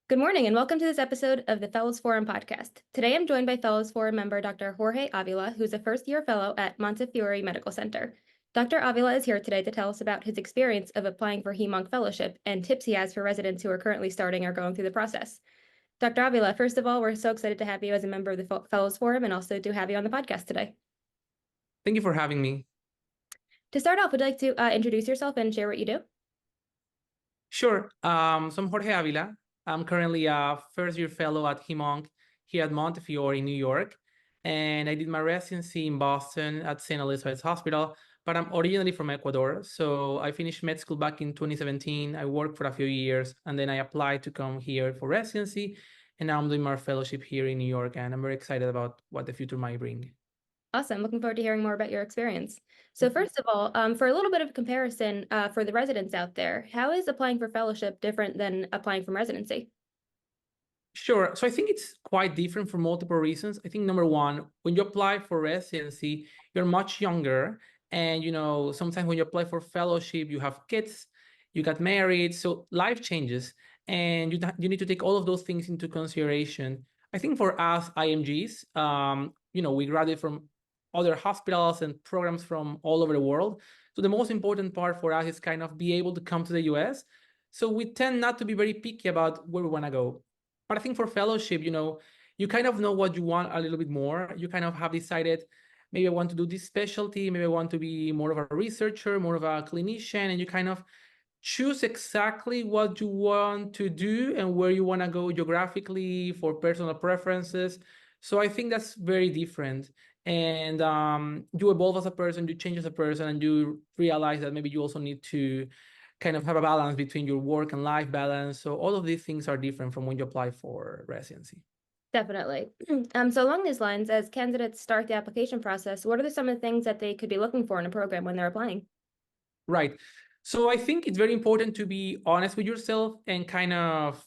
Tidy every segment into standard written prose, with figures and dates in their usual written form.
Good morning and welcome to this episode of the Fellows Forum podcast. Today I'm joined by Fellows Forum member Dr. Jorge Avila, who's a first-year fellow at Montefiore Medical Center. Dr. Avila is here today to tell us about his experience of applying for Hem/Onc fellowship and tips he has for residents who are currently starting or going through the process. Dr. Avila, first of all, we're so excited to have you as a member of the Fellows Forum and also to have you on the podcast today. Thank you for having me. To start off, would you like to introduce yourself and share what you do? Sure. So I'm Jorge Avila. I'm currently a first-year fellow at Hem/Onc here at Montefiore in New York. And I did my residency in Boston at St. Elizabeth's Hospital, but I'm originally from Ecuador. So I finished med school back in 2017. I worked for a few years, and then I applied to come here for residency. And now I'm doing my fellowship here in New York, and I'm very excited about what the future might bring. Awesome. Looking forward to hearing more about your experience. So first of all, for a little bit of comparison for the residents out there, how is applying for fellowship different than applying for residency? Sure. So I think it's quite different for multiple reasons. I think number one, when you apply for residency, you're much younger. And, sometimes when you apply for fellowship, you have kids, you got married. So life changes and you need to take all of those things into consideration. I think for us IMGs, we graduate from other hospitals and programs from all over the world. So the most important part for us is kind of be able to come to the US. So we tend not to be very picky about where we want to go. But I think for fellowship, you kind of know what you want a little bit more. You kind of have decided, maybe I want to do this specialty, maybe I want to be more of a researcher, more of a clinician, and you kind of choose exactly what you want to do and where you want to go geographically for personal preferences. So I think that's very different. And you evolve as a person, you change as a person, and you realize that maybe you also need to kind of have a balance between your work and life balance. So all of these things are different from when you apply for residency. Definitely. So along these lines, as candidates start the application process, what are some of the things that they could be looking for in a program when they're applying? Right. So I think it's very important to be honest with yourself and kind of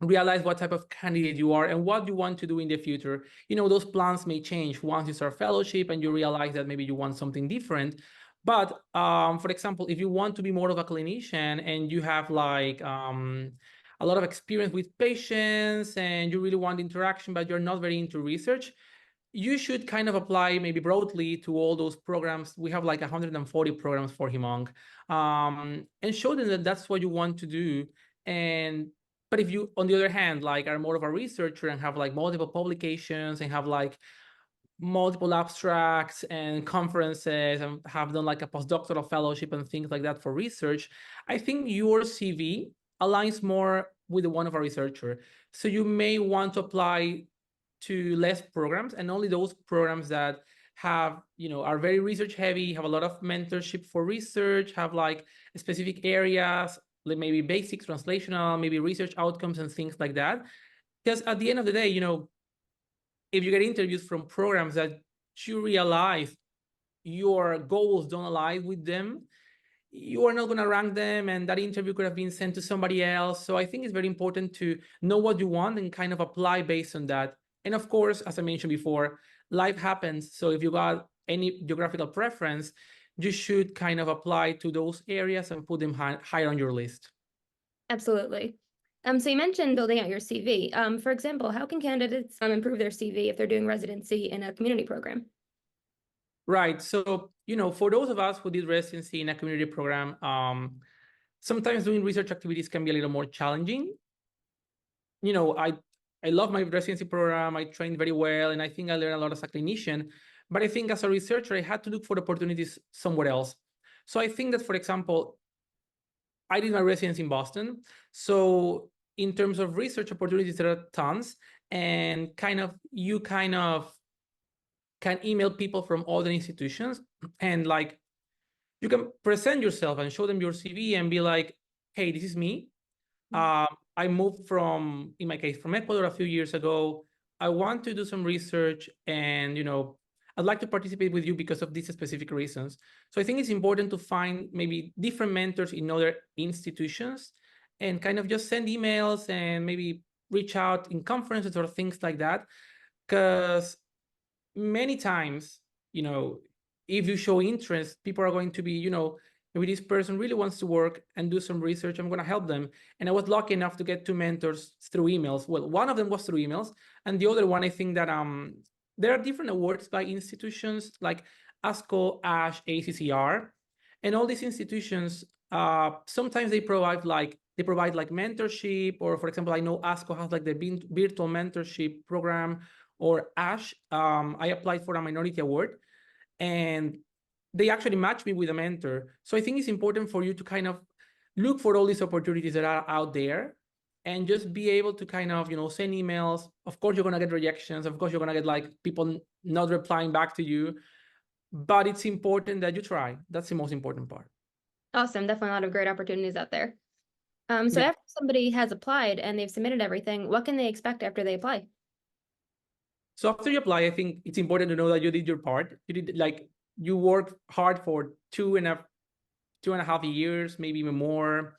realize what type of candidate you are and what you want to do in the future. Those plans may change once you start fellowship and you realize that maybe you want something different. But for example, if you want to be more of a clinician and you have like a lot of experience with patients and you really want interaction, but you're not very into research, you should kind of apply maybe broadly to all those programs. We have like 140 programs for Hem/Onc, and show them that that's what you want to do. But if you, on the other hand, like are more of a researcher and have like multiple publications and have like multiple abstracts and conferences and have done like a postdoctoral fellowship and things like that for research, I think your CV aligns more with the one of a researcher. So you may want to apply to less programs and only those programs that have, are very research heavy, have a lot of mentorship for research, have like specific areas, like maybe basics, translational, maybe research outcomes and things like that. Because at the end of the day, if you get interviews from programs that you realize your goals don't align with them, you are not going to rank them, and that interview could have been sent to somebody else. So I think it's very important to know what you want and kind of apply based on that. And of course, as I mentioned before, life happens. So if you got any geographical preference, you should kind of apply to those areas and put them higher on your list. Absolutely. So you mentioned building out your CV. For example, how can candidates improve their CV if they're doing residency in a community program? Right. So, for those of us who did residency in a community program, sometimes doing research activities can be a little more challenging. I love my residency program. I trained very well, and I think I learned a lot as a clinician. But I think as a researcher, I had to look for opportunities somewhere else. So I think that, for example, I did my residency in Boston. So in terms of research opportunities, there are tons. And you can email people from other institutions and like you can present yourself and show them your CV and be like, hey, this is me. I moved from, in my case, from Ecuador a few years ago. I want to do some research and, I'd like to participate with you because of these specific reasons. So I think it's important to find maybe different mentors in other institutions and kind of just send emails and maybe reach out in conferences or things like that. Because many times, if you show interest, people are going to be, maybe this person really wants to work and do some research. I'm going to help them. And I was lucky enough to get two mentors through emails. Well, one of them was through emails, and the other one, I think that there are different awards by institutions like ASCO, ASH, ACCR, and all these institutions. Sometimes they provide like mentorship, or for example, I know ASCO has like the virtual mentorship program, or ASH. I applied for a minority award, and they actually match me with a mentor. So I think it's important for you to kind of look for all these opportunities that are out there, and just be able to kind of, send emails. Of course, you're going to get rejections. Of course, you're going to get like people not replying back to you, but it's important that you try. That's the most important part. Awesome. Definitely a lot of great opportunities out there. So Yeah. after somebody has applied and they've submitted everything, what can they expect after they apply? So after you apply, I think it's important to know that you did your part. You worked hard for 2.5 years, maybe even more.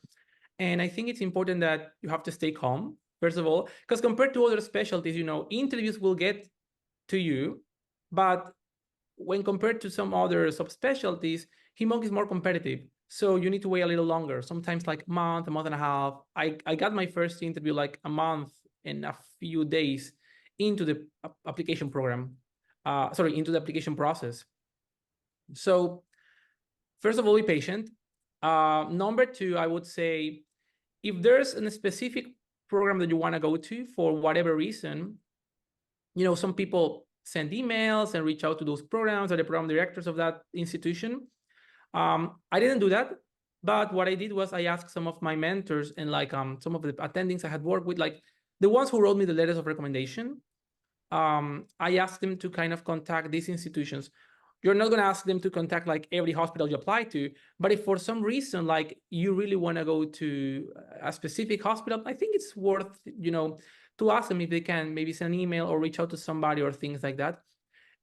And I think it's important that you have to stay calm, first of all, because compared to other specialties, interviews will get to you, but when compared to some other subspecialties, hemonc is more competitive. So you need to wait a little longer, sometimes like a month and a half. I got my first interview like a month and a few days into the application program, into the application process. So first of all, be patient. Number two, I would say, if there's a specific program that you want to go to for whatever reason, some people send emails and reach out to those programs or the program directors of that institution. I didn't do that, but what I did was I asked some of my mentors and like some of the attendings I had worked with, like the ones who wrote me the letters of recommendation. I asked them to kind of contact these institutions. You're not going to ask them to contact like every hospital you apply to, but if for some reason like you really want to go to a specific hospital, I think it's worth to ask them if they can maybe send an email or reach out to somebody or things like that.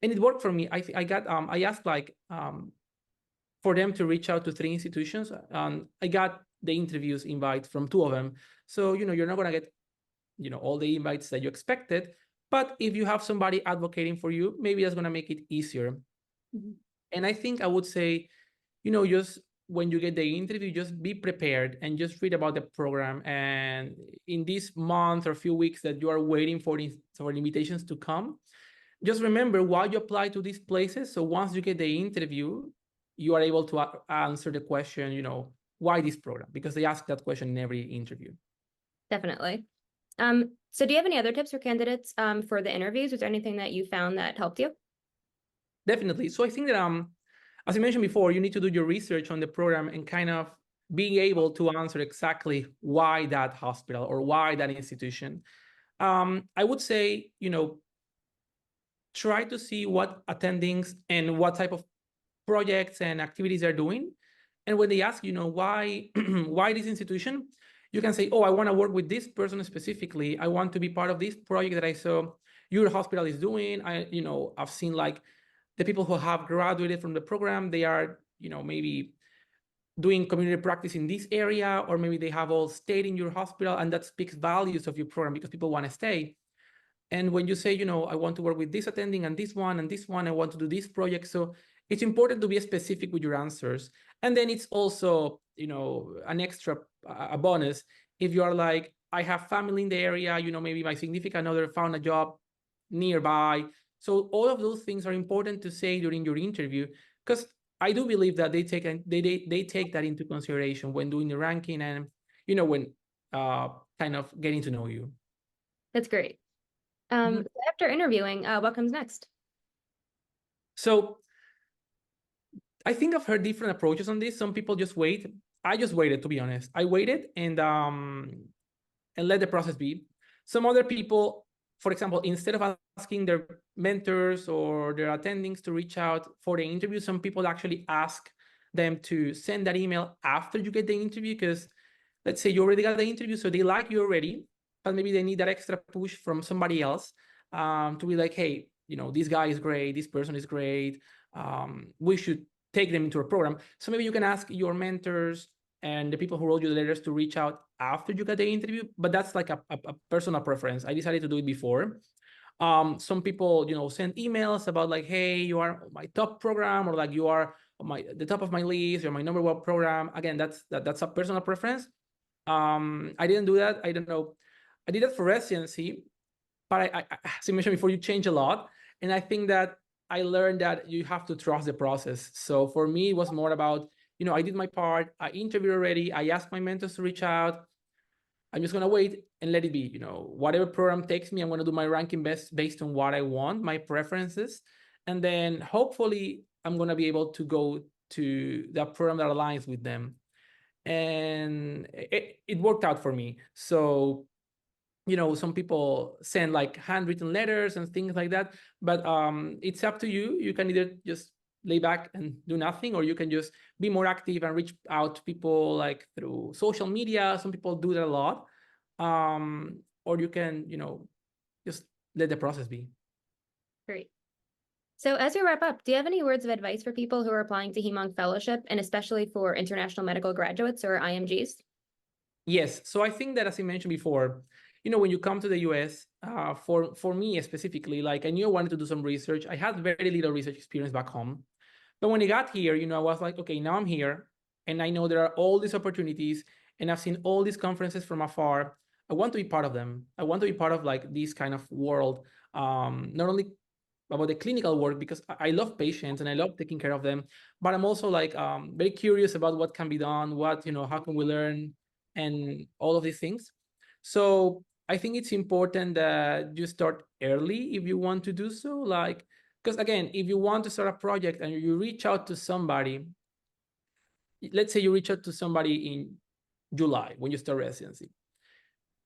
And it worked for me. I asked like for them to reach out to 3 institutions. I got the interviews invite from 2 of them. So you're not going to get all the invites that you expected, but if you have somebody advocating for you, maybe that's going to make it easier. Mm-hmm. And I think I would say, just when you get the interview, just be prepared and just read about the program. And in this month or few weeks that you are waiting for invitations to come, just remember why you apply to these places. So once you get the interview, you are able to answer the question, why this program? Because they ask that question in every interview. Definitely. So do you have any other tips for candidates for the interviews? Was there anything that you found that helped you? Definitely. So I think that as I mentioned before, you need to do your research on the program and kind of being able to answer exactly why that hospital or why that institution. I would say, try to see what attendings and what type of projects and activities they're doing. And when they ask, why, why this institution, you can say, oh, I want to work with this person specifically. I want to be part of this project that I saw your hospital is doing. I've seen like the people who have graduated from the program, they are, maybe doing community practice in this area, or maybe they have all stayed in your hospital, and that speaks values of your program because people want to stay. And when you say, I want to work with this attending and this one, I want to do this project. So it's important to be specific with your answers. And then it's also, an extra, a bonus. If you are like, I have family in the area, maybe my significant other found a job nearby. So all of those things are important to say during your interview, because I do believe that they take that into consideration when doing the ranking and, when kind of getting to know you. That's great. After interviewing, what comes next? So I think I've heard different approaches on this. Some people just wait. I just waited, to be honest. I waited and let the process be. Some other people, for example, instead of asking their mentors or their attendings to reach out for the interview, some people actually ask them to send that email after you get the interview, because let's say you already got the interview, so they like you already, but maybe they need that extra push from somebody else to be like, hey, this guy is great, this person is great, we should take them into a program. So maybe you can ask your mentors and the people who wrote you the letters to reach out after you got the interview, but that's like a personal preference. I decided to do it before. Some people, send emails about like, hey, you are my top program, or like you are the top of my list or my number one program. Again, that's a personal preference. I didn't do that. I don't know. I did that for residency, but as you mentioned before, you change a lot. And I think that I learned that you have to trust the process. So for me, it was more about, I did my part. I interviewed already. I asked my mentors to reach out. I'm just gonna wait and let it be. Whatever program takes me, I'm gonna do my ranking best based on what I want, my preferences, and then hopefully I'm gonna be able to go to that program that aligns with them. And it worked out for me. So some people send like handwritten letters and things like that, but it's up to you. You can either just lay back and do nothing, or you can just be more active and reach out to people like through social media. Some people do that a lot. Or you can just let the process be. Great. So as we wrap up, do you have any words of advice for people who are applying to Hem/Onc Fellowship, and especially for international medical graduates or IMGs? Yes. So I think that, as I mentioned before, when you come to the US, for me specifically, like I knew I wanted to do some research. I had very little research experience back home. But when I got here, I was like, okay, now I'm here and I know there are all these opportunities and I've seen all these conferences from afar. I want to be part of them. I want to be part of like this kind of world. Not only about the clinical work, because I love patients and I love taking care of them, but I'm also like very curious about what can be done, how can we learn, and all of these things. So I think it's important that you start early if you want to do so. Like, because again, if you want to start a project and you reach out to somebody, let's say you reach out to somebody in July when you start residency,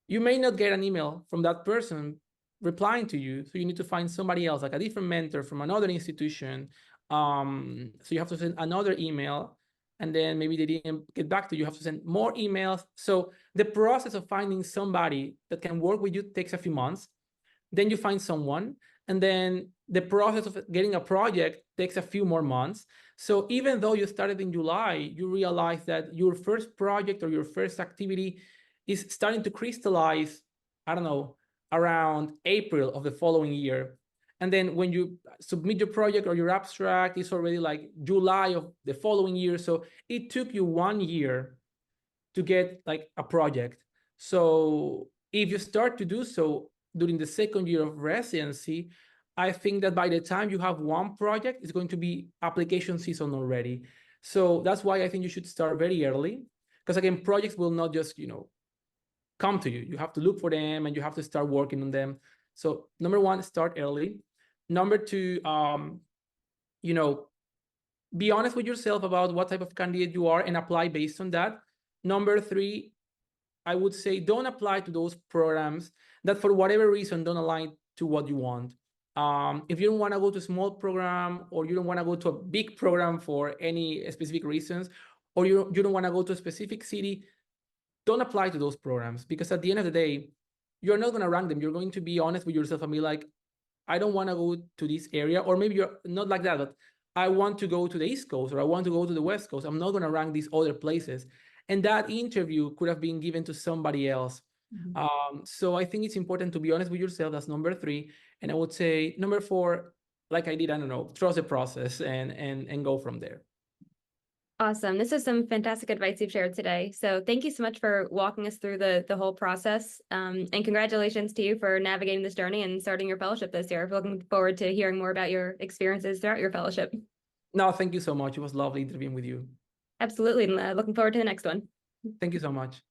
you may not get an email from that person replying to you. So you need to find somebody else, like a different mentor from another institution. So you have to send another email, and then maybe they didn't get back to you. You have to send more emails. So the process of finding somebody that can work with you takes a few months. Then you find someone, and then the process of getting a project takes a few more months. So even though you started in July, you realize that your first project or your first activity is starting to crystallize, I don't know, around April of the following year. And then when you submit your project or your abstract, it's already like July of the following year. So it took you 1 year to get like a project. So if you start to do so during the second year of residency, I think that by the time you have one project, it's going to be application season already. So that's why I think you should start very early, because again, projects will not just, come to you. You have to look for them and you have to start working on them. So number one, start early. Number two, be honest with yourself about what type of candidate you are and apply based on that. Number three, I would say don't apply to those programs that for whatever reason don't align to what you want. If you don't want to go to a small program, or you don't want to go to a big program for any specific reasons, or you don't want to go to a specific city, don't apply to those programs, because at the end of the day, you're not going to rank them. You're going to be honest with yourself and be like, I don't want to go to this area, or maybe you're not like that, but I want to go to the East Coast, or I want to go to the West Coast. I'm not going to rank these other places. And that interview could have been given to somebody else. So I think it's important to be honest with yourself. That's number three. And I would say number four, like I did, I don't know, trust the process and go from there. Awesome. This is some fantastic advice you've shared today. So thank you so much for walking us through the whole process. And congratulations to you for navigating this journey and starting your fellowship this year. We're looking forward to hearing more about your experiences throughout your fellowship. No, thank you so much. It was lovely interviewing with you. Absolutely. And looking forward to the next one. Thank you so much.